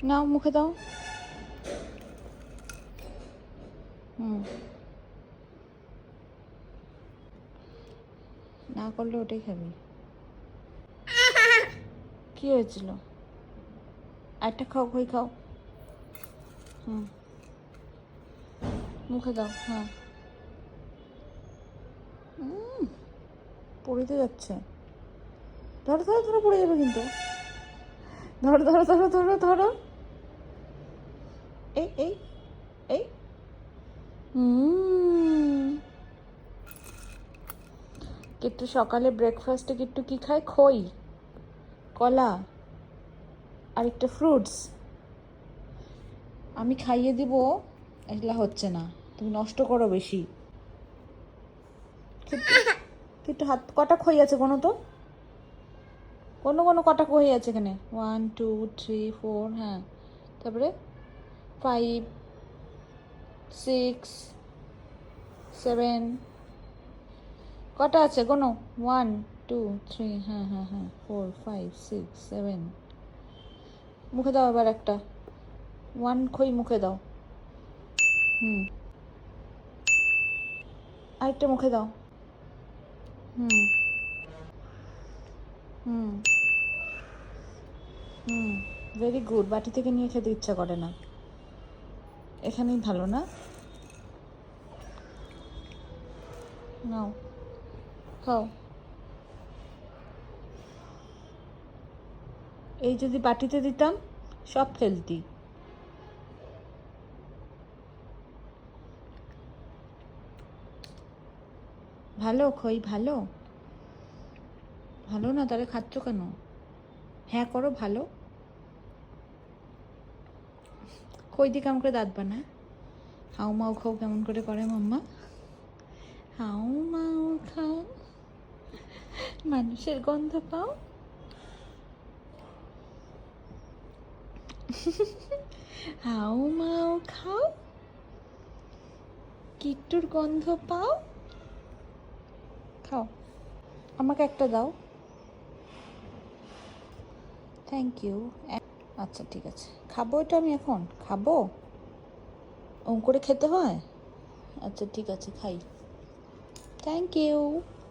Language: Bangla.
নাও মুখে দাও। না করলে ওটাই খাবি। কি হয়েছিল? একটা খাও, খই খাও। মুখে দাও। হ্যাঁ, পড়ে যাচ্ছে। ধরো ধরো ধরো, পড়ে যাবে কিন্তু। ধরো ধরো ধরো ধরো ধরো। এই এই এই। কিট্টু সকালে ব্রেকফাস্টে কিট্টু কি খায়? খই, কলা আর একটা ফ্রুটস। আমি খাইয়ে দিব, এগুলা হচ্ছে না, তুমি নষ্ট করো বেশি। কিট্টু হাত কটা খই আছে কোনো তো? কোনো কোনো কটা খই আছে এখানে? 1 2 3 4, হ্যাঁ। তারপরে 5 6 7 কটা আছে কোনো? 1 2 3, হ্যাঁ হ্যাঁ হ্যাঁ, 4 5 6 7। মুখে দাও এবার একটা। 1 খই মুখে দাও। আরেকটা মুখে দাও। হুম হুম ভেরি গুড। বাটি থেকে নিয়ে খেতে ইচ্ছা করে না, এখানেই ভালো না? নাও, খাও। এই যদি বাটিতে দিতাম সব ফেলতি। ভালো খই, ভালো ভালো না? তাহলে খাচ্ছ কেন? হ্যাঁ করো, ভালো। খই দিয়ে কেমন করে দাঁত বানায়? হাউ মাউ খাও কেমন করে করে মাম্মা? হাউ মাউ খাও, মানুষের গন্ধ পাও। হাউ মাউ খাও, কিট্টুর গন্ধ পাও। খাও, আমাকে একটা দাও। Thank you. আচ্ছা ঠিক আছে, খাবো এটা আমি এখন খাবো? ওম করে খেতে হয়? আচ্ছা ঠিক আছে, খাই। Thank you.